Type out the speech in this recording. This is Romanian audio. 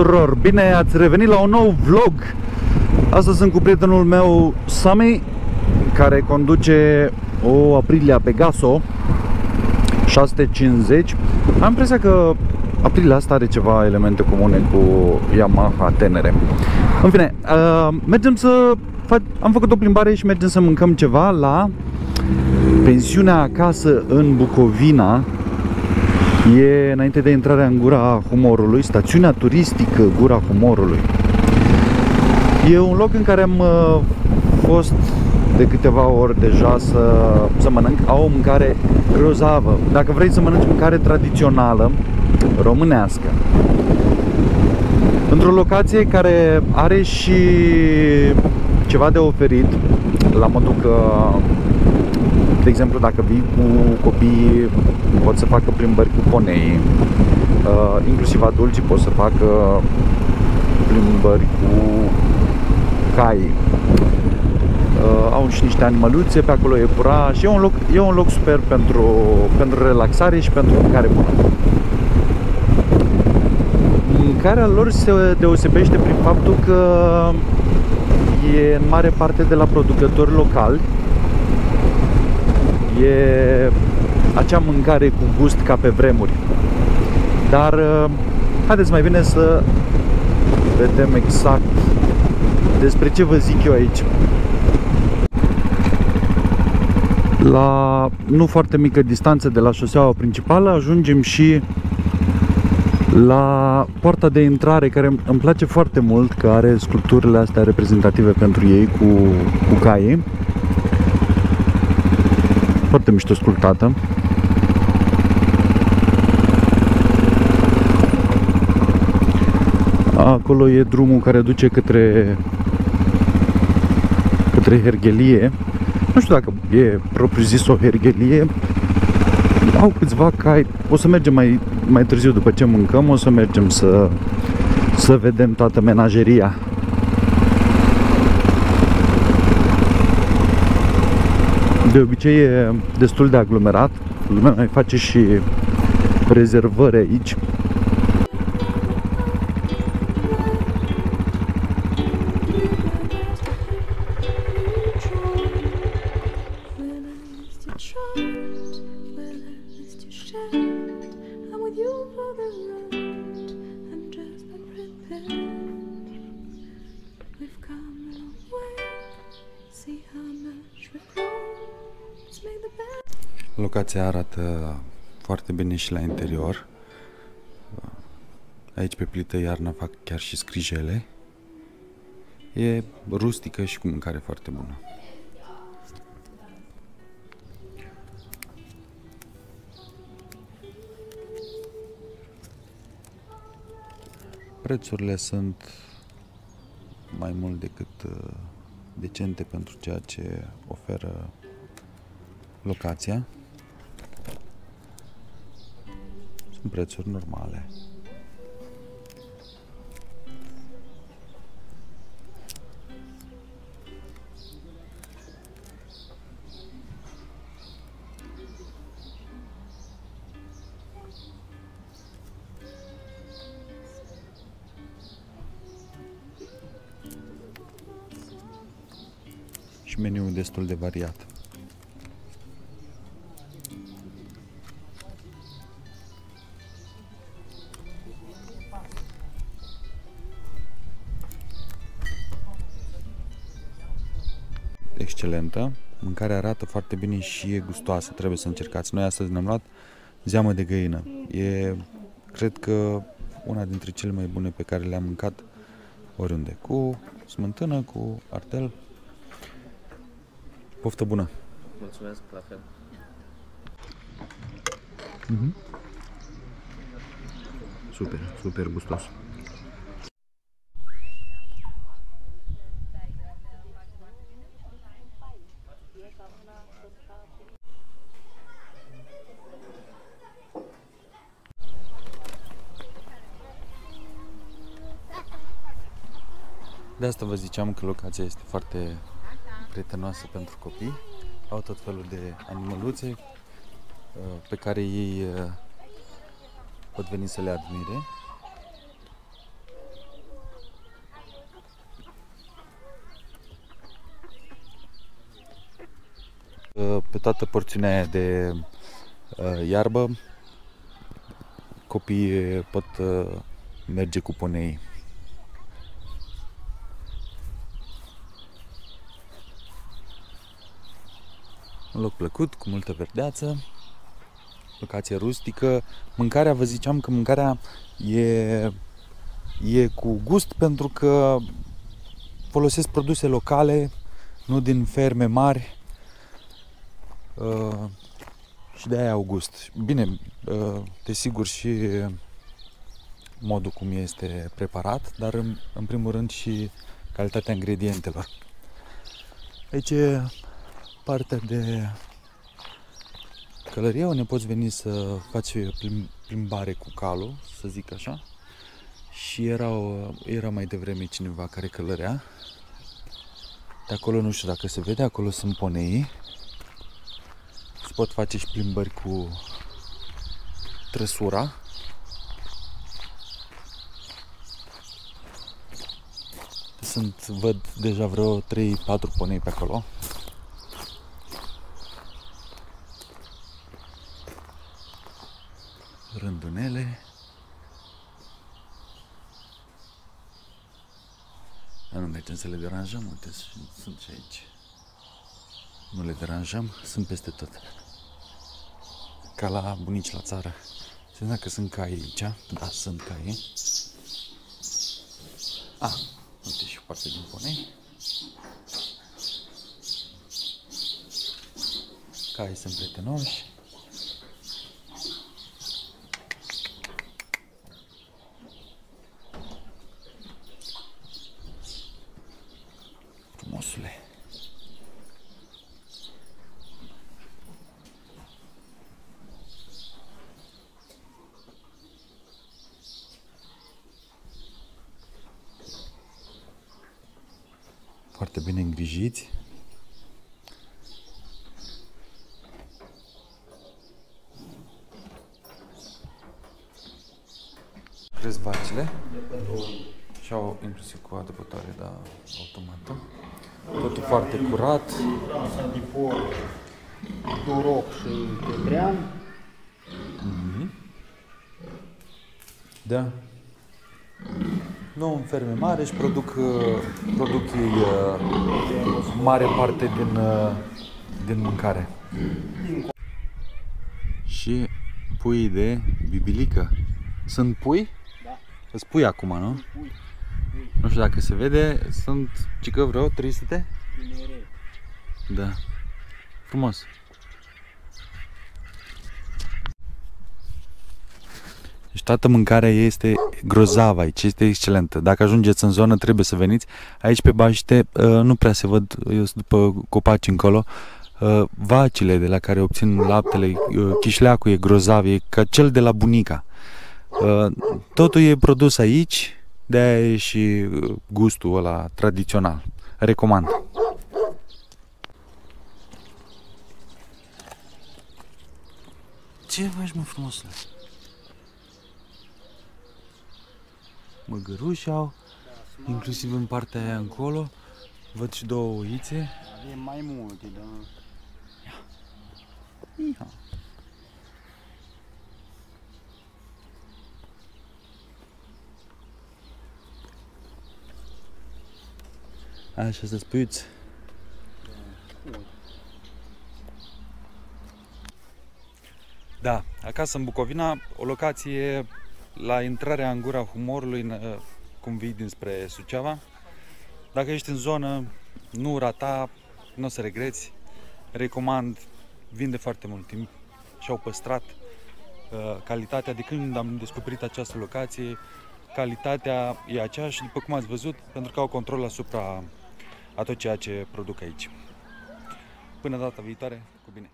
tuturor! Bine ați revenit la un nou vlog! Astăzi sunt cu prietenul meu Sami, care conduce o Aprilia Pegaso 650. Am impresia că Aprilia asta are ceva elemente comune cu Yamaha Tenere. În fine, mergem să am făcut o plimbare și mergem să mâncăm ceva la pensiunea acasă în Bucovina. E înainte de intrarea în Gura Humorului, stațiunea turistică Gura Humorului. E un loc în care am fost de câteva ori deja să mănânc. Au o mâncare grozavă. Dacă vrei să mănânci mâncare tradițională românească, într-o locație care are și ceva de oferit, la modul că, de exemplu, dacă vii cu copiii, pot să facă plimbări cu ponei, inclusiv adulții pot să facă plimbări cu cai. Au și niște animăluțe pe acolo, iepurași. E un loc super pentru relaxare și pentru mâncare bună. Mâncarea lor se deosebește prin faptul că e în mare parte de la producători locali. E acea mâncare cu gust ca pe vremuri. Dar haideți mai bine să vedem exact despre ce vă zic eu aici. La nu foarte mică distanță de la șoseaua principală ajungem și la poarta de intrare, care îmi place foarte mult, că are sculpturile astea reprezentative pentru ei cu caii. Foarte mișto sculptată. Acolo e drumul care duce către herghelie. Nu știu dacă e propriu zis o herghelie. Au câțiva cai. O să mergem mai târziu, după ce mâncăm, o să mergem să vedem toată menajeria. De obicei e destul de aglomerat. Lumea mai face și rezervări aici. Locația arată foarte bine și la interior. Aici pe plită iarna fac chiar și scrijele. E rustică și cu mâncare foarte bună. Prețurile sunt mai mult decât decente pentru ceea ce oferă locația. Sunt prețuri normale. Și meniul destul de variat. Excelentă. Mâncarea arată foarte bine și e gustoasă. Trebuie să încercați. Noi astăzi ne-am luat zeamă de găină. E, cred că, una dintre cele mai bune pe care le-am mâncat oriunde. Cu smântână, cu artel. Poftă bună! Mulțumesc, la fel. Super, super gustos. De asta vă ziceam că locația este foarte prietenoasă pentru copii. Au tot felul de animăluțe pe care ei pot veni să le admire. pe toată porțiunea aia de iarbă, copiii pot merge cu poneii. Un loc plăcut, cu multă verdeață, locație rustică. Mâncarea, vă ziceam că mâncarea e cu gust pentru că folosesc produse locale, nu din ferme mari, și de aia au gust. Bine, desigur și modul cum este preparat, dar în primul rând și calitatea ingredientelor. Aici e partea de călărie, unde poți veni să faci plimbare cu calul, să zic așa. Și era mai devreme cineva care călărea. De acolo nu știu dacă se vede, acolo sunt poneii. Se pot face și plimbări cu trăsura. Văd deja vreo 3-4 ponei pe acolo. Rândunele. Nu mergem să le deranjăm, uite, sunt și aici. Nu le deranjăm, sunt peste tot. Ca la bunici la țară. Se vedea că sunt cai aici, da, sunt cai. Uite și parte din ponei. Caii sunt prietenoși. Frumosule. Foarte bine îngrijiți. Cresc vacile și au inclusiv cu adăpătoare, dar automată. Totul foarte curat. Duroc și Tebrean. Da. Nu în ferme mari, își produc ei mare parte din mâncare. Și pui de bibilică. Sunt pui? Da. Îți pui acum, nu? Pui. Nu știu dacă se vede, sunt cică vreo 300? Tinere. Da. Frumos. Deci toată mâncarea este grozavă aici, este excelentă. Dacă ajungeți în zonă, trebuie să veniți. Aici pe baște nu prea se văd, eu sunt după copaci încolo, vacile de la care obțin laptele, chișleacul e grozav, e ca cel de la bunica. Totul e produs aici, de-aia e și gustul ăla tradițional. Recomand. Ce faci, mă, frumosule? Măgăruși au, inclusiv în partea aia încolo. Văd și două oițe. Avem mai multe, da. Ia. Așa să spuiți. Da, acasă în Bucovina, o locație la intrarea în gura humorului, cum vii dinspre Suceava. Dacă ești în zonă, nu rata, nu o să regreți. Recomand, vin de foarte mult timp și au păstrat calitatea. De când am descoperit această locație, calitatea e aceeași, după cum ați văzut, pentru că au control asupra a tot ceea ce produc aici. Până data viitoare, cu bine!